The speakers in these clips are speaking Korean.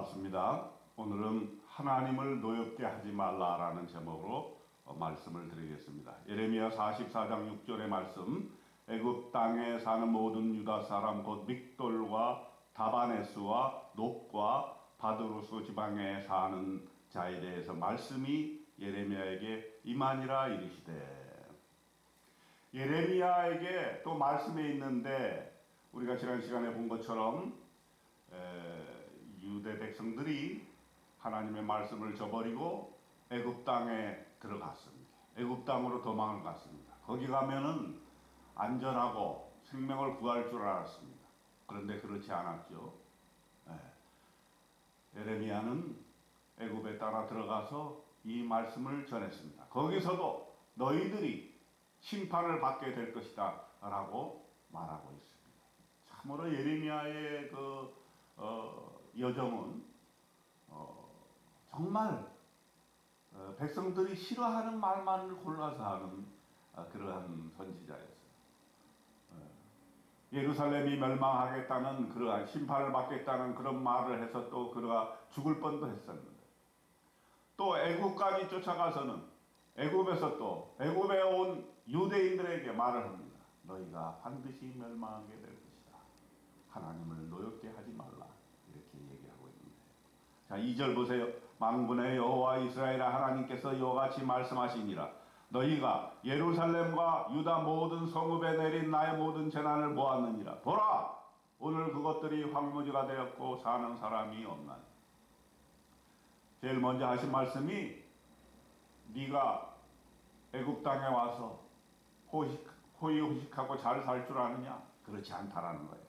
반갑습니다. 오늘은 하나님을 노엽게 하지 말라라는 제목으로 말씀을 드리겠습니다. 예레미야 44장 6절의 말씀, 애굽 땅에 사는 모든 유다 사람 곧 믹돌과 다바네스와 놋과 바드로스 지방에 사는 자에 대해서 말씀이 예레미야에게 임하니라 이르시되, 예레미야에게 또 말씀이 있는데, 우리가 지난 시간에 본 것처럼 유대 백성들이 하나님의 말씀을 저버리고 애굽 땅에 들어갔습니다. 애굽 땅으로 도망을 갔습니다. 거기 가면은 안전하고 생명을 구할 줄 알았습니다. 그런데 그렇지 않았죠. 예레미야는 애굽에 따라 들어가서 이 말씀을 전했습니다. 거기서도 너희들이 심판을 받게 될 것이다 라고 말하고 있습니다. 참으로 예레미야의 여정은 정말 백성들이 싫어하는 말만을 골라서 하는 그러한 선지자였어요. 예루살렘이 멸망하겠다는 그러한 심판을 받겠다는 그런 말을 해서 또 그가 죽을 뻔도 했었는데, 또 애굽까지 쫓아가서는 애굽에서 또 애굽에 온 유대인들에게 말을 합니다. 너희가 반드시 멸망하게 될 것이다. 하나님을 노엽게 하지 말라. 이렇게 얘기하고 있는데, 자 2절 보세요. 만군의 여호와 이스라엘의 하나님께서 이와 같이 말씀하시니라. 너희가 예루살렘과 유다 모든 성읍에 내린 나의 모든 재난을 보았느니라. 보라, 오늘 그것들이 황무지가 되었고 사는 사람이 없나니. 제일 먼저 하신 말씀이, 네가 애굽 땅에 와서 호의호식하고 잘 살 줄 아느냐? 그렇지 않다라는 거예요.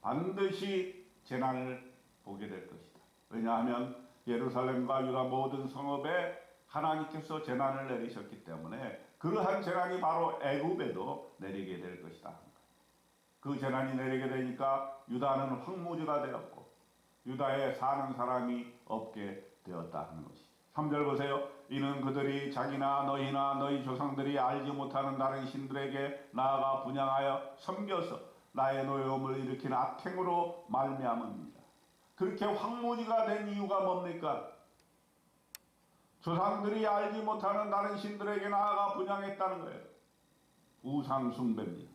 반드시 재난을 보게 될 것이다. 왜냐하면 예루살렘과 유다 모든 성읍에 하나님께서 재난을 내리셨기 때문에 그러한 재난이 바로 애굽에도 내리게 될 것이다. 그 재난이 내리게 되니까 유다는 황무지가 되었고 유다에 사는 사람이 없게 되었다 하는 것이죠. 3절 보세요. 이는 그들이 자기나 너희나 너희 조상들이 알지 못하는 다른 신들에게 나아가 분향하여 섬겨서 나의 노여움을 일으킨 악행으로 말미암음이니라. 그렇게 황무지가 된 이유가 뭡니까? 조상들이 알지 못하는 다른 신들에게 나아가 분향했다는 거예요. 우상 숭배입니다.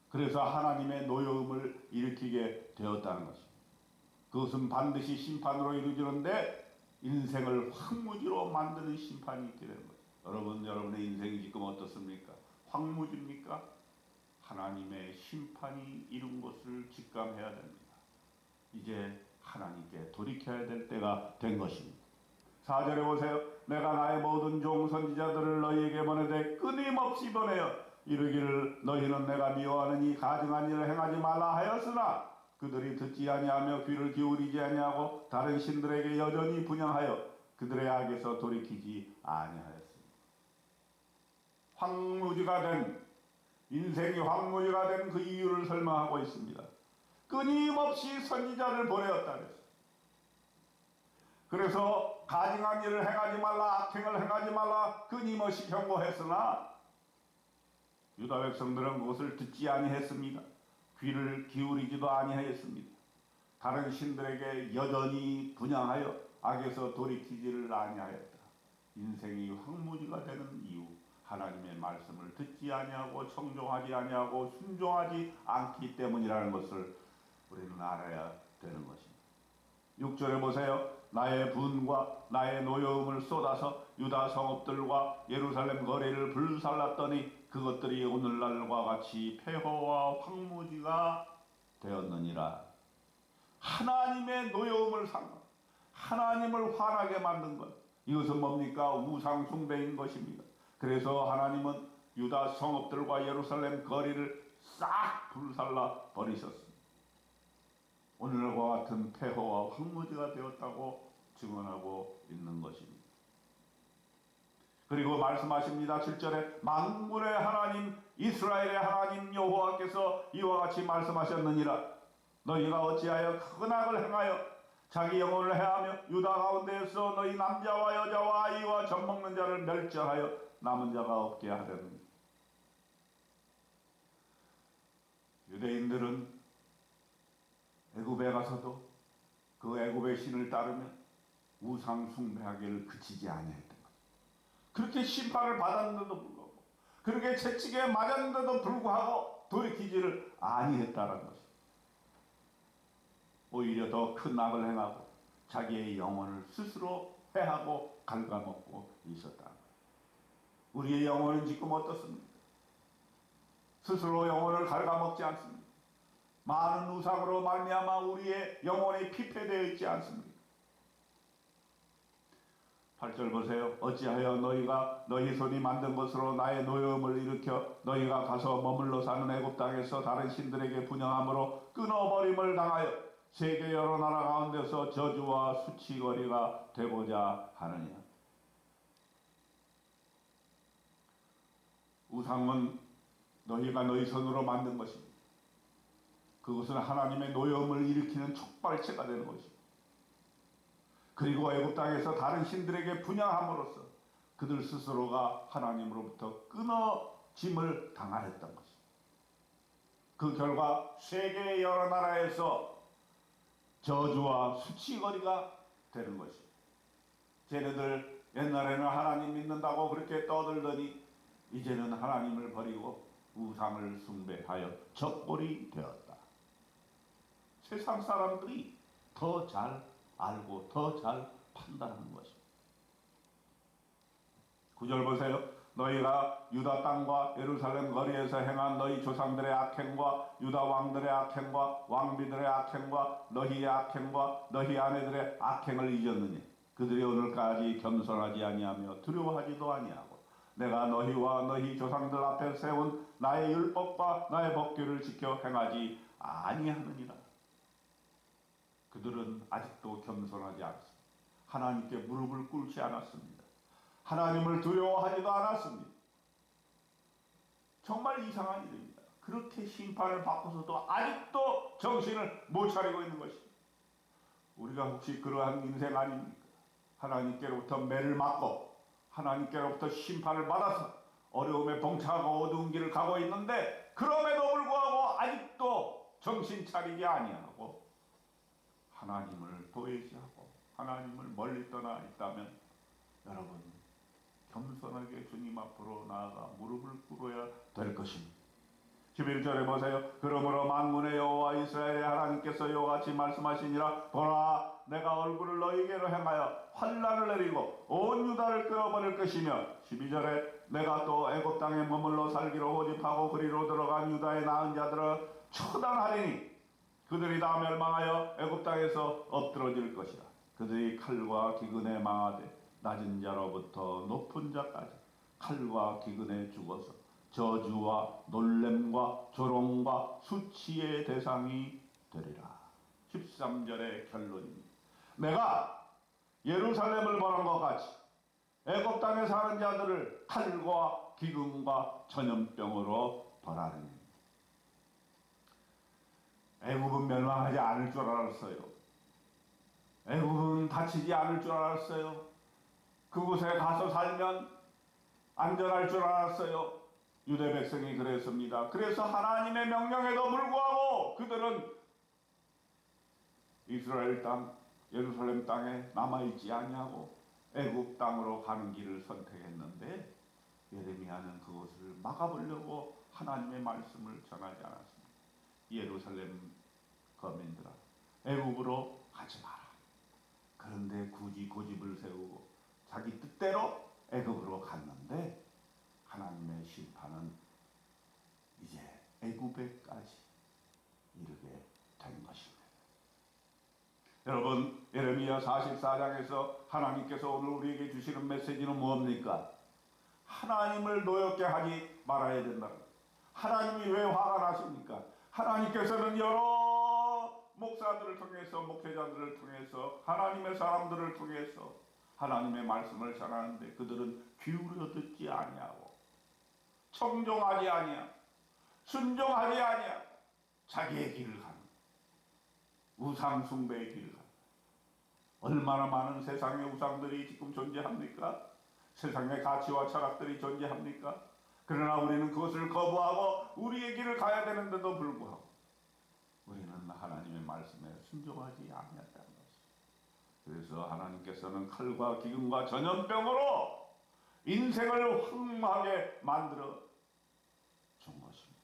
그래서 하나님의 노여움을 일으키게 되었다는 것입니다. 그것은 반드시 심판으로 이루어지는데 인생을 황무지로 만드는 심판이 있게 되는 거죠. 여러분의 인생이 지금 어떻습니까? 황무지입니까? 하나님의 심판이 이룬 것을 직감해야 됩니다. 이제 하나님께 돌이켜야 될 때가 된 것입니다. 4절에 보세요. 내가 나의 모든 종 선지자들을 너희에게 보내되 끊임없이 보내어 이르기를 너희는 내가 미워하느니 가증한 일을 행하지 말라 하였으나 그들이 듣지 아니하며 귀를 기울이지 아니하고 다른 신들에게 여전히 분향하여 그들의 악에서 돌이키지 아니하였습니다. 황무지가 된, 인생이 황무지가 된 그 이유를 설명하고 있습니다. 끊임없이 선지자를 보내었다 그랬어요. 그래서 가증한 일을 행하지 말라, 악행을 행하지 말라 끊임없이 경고했으나 유다 백성들은 그것을 듣지 아니했습니다. 귀를 기울이지도 아니하였습니다. 다른 신들에게 여전히 분향하여 악에서 돌이키지를 아니하였다. 인생이 황무지가 되는 이유, 하나님의 말씀을 듣지 아니하고 청종하지 아니하고 순종하지 않기 때문이라는 것을 우리는 알아야 되는 것입니다. 6절에 보세요. 나의 분과 나의 노여움을 쏟아서 유다 성읍들과 예루살렘 거리를 불살랐더니 그것들이 오늘날과 같이 폐허와 황무지가 되었느니라. 하나님의 노여움을 산 것, 하나님을 화나게 만든 것, 이것은 뭡니까? 우상 숭배인 것입니다. 그래서 하나님은 유다 성읍들과 예루살렘 거리를 싹 불살라 버리셨습니다. 오늘과 같은 폐허와 황무지가 되었다고 증언하고 있는 것입니다. 그리고 말씀하십니다. 7절에 만군의 하나님 이스라엘의 하나님 여호와께서 이와 같이 말씀하셨느니라. 너희가 어찌하여 큰 악을 행하여 자기 영혼을 해하며 유다 가운데에서 너희 남자와 여자와 아이와 젖먹는 자를 멸절하여 남은 자가 없게 하려느니. 유대인들은 애굽에 가서도 그 애굽에 따르면 우상 숭배하기를 그치지 아니했던 것. 그렇게 심판을 받았는데도 불구하고, 그렇게 채찍에 맞았는데도 불구하고 돌이키지를 아니했다는 것입니다. 오히려 더 큰 악을 행하고 자기의 영혼을 스스로 해하고 갉아먹고 있었다. 우리의 영혼은 지금 어떻습니까? 스스로 영혼을 갉아먹지 않습니다. 많은 우상으로 말미암아 우리의 영혼이 피폐되어 있지 않습니까? 8절 보세요. 어찌하여 너희가 너희 손이 만든 것으로 나의 노여움을 일으켜 너희가 가서 머물러 사는 애굽 땅에서 다른 신들에게 분향함으로 끊어버림을 당하여 세계 여러 나라 가운데서 저주와 수치거리가 되고자 하느냐. 우상은 너희가 너희 손으로 만든 것입니다. 그것은 하나님의 노여움을 일으키는 촉발체가 되는 것입니다. 그리고 애굽 땅에서 다른 신들에게 분향함으로써 그들 스스로가 하나님으로부터 끊어짐을 당하였던 것입니다. 그 결과 세계의 여러 나라에서 저주와 수치거리가 되는 것입니다. 쟤네들 옛날에는 하나님 믿는다고 그렇게 떠들더니 이제는 하나님을 버리고 우상을 숭배하여 적골이 되었다. 세상 사람들이 더 잘 알고 더 잘 판단하는 것입니다. 9절 보세요. 너희가 유다 땅과 예루살렘 거리에서 행한 너희 조상들의 악행과 유다 왕들의 악행과 왕비들의 악행과 너희의 악행과 너희 아내들의 악행을 잊었느니 그들이 오늘까지 겸손하지 아니하며 두려워하지도 아니하고 내가 너희와 너희 조상들 앞에 세운 나의 율법과 나의 법규를 지켜 행하지 아니하느니라. 그들은 아직도 겸손하지 않습니다. 하나님께 무릎을 꿇지 않았습니다. 하나님을 두려워하지도 않았습니다. 정말 이상한 일입니다. 그렇게 심판을 받고서도 아직도 정신을 못 차리고 있는 것입니다. 우리가 혹시 그러한 인생 아닙니까? 하나님께로부터 매를 맞고 하나님께로부터 심판을 받아서 어려움에 봉착하고 어두운 길을 가고 있는데 그럼에도 불구하고 아직도 정신 차리지 아니하고 하나님을 도외시하고 하나님을 멀리 떠나 있다면 여러분 겸손하게 주님 앞으로 나아가 무릎을 꿇어야 될 것입니다. 11절에 보세요. 그러므로 만군의 여호와 이스라엘의 하나님께서 이와 같이 말씀하시니라. 보라, 내가 얼굴을 너희에게로 향하여 환난을 내리고 온 유다를 끌어버릴 것이며 12절에 내가 또 애굽 땅에 머물러 살기로 호집하고 그리로 들어간 유다의 낳은 자들을 처단하리니 그들이 다 멸망하여 애굽 땅에서 엎드러질 것이라. 그들이 칼과 기근에 망하되 낮은 자로부터 높은 자까지 칼과 기근에 죽어서 저주와 놀램과 조롱과 수치의 대상이 되리라. 13절의 결론입니다. 내가 예루살렘을 벌한 것 같이 애굽 땅에 사는 자들을 칼과 기근과 전염병으로 벌하리니. 애굽은 멸망하지 않을 줄 알았어요. 애굽은 다치지 않을 줄 알았어요. 그곳에 가서 살면 안전할 줄 알았어요. 유대 백성이 그랬습니다. 그래서 하나님의 명령에도 불구하고 그들은 이스라엘 땅, 예루살렘 땅에 남아있지 아니하고 애굽 땅으로 가는 길을 선택했는데 예레미야는 그것을 막아보려고 하나님의 말씀을 전하지 않았습니다. 예루살렘 거민들아, 애굽으로 가지 마라. 그런데 굳이 고집을 세우고 자기 뜻대로 애굽으로 갔는데 하나님의 심판은 이제 애굽에까지 이르게 된 것입니다. 여러분, 예레미야 44장에서 하나님께서 오늘 우리에게 주시는 메시지는 뭡니까? 하나님을 노엽게 하지 말아야 된다. 하나님이 왜 화가 나십니까? 하나님께서는 여러 목사들을 통해서, 목회자들을 통해서, 하나님의 사람들을 통해서 하나님의 말씀을 전하는데 그들은 기울여 듣지 아니하고 청종하지 아니하고 순종하지 아니하고 자기의 길을 가는, 우상 숭배의 길을 가는. 얼마나 많은 세상의 우상들이 지금 존재합니까? 세상의 가치와 철학들이 존재합니까? 그러나 우리는 그것을 거부하고 우리의 길을 가야 되는데도 불구하고 우리는 하나님의 말씀에 순종하지 아니했다는 것입니다. 그래서 하나님께서는 칼과 기근과 전염병으로 인생을 황망하게 만들어 준 것입니다.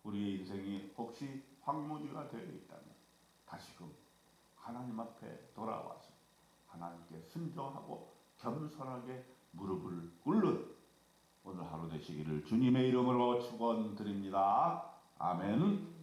우리의 인생이 혹시 황무지가 되어 있다면 다시금 하나님 앞에 돌아와서 하나님께 순종하고 겸손하게 무릎을 꿇는 오늘 하루 되시기를 주님의 이름으로 축원드립니다. 아멘.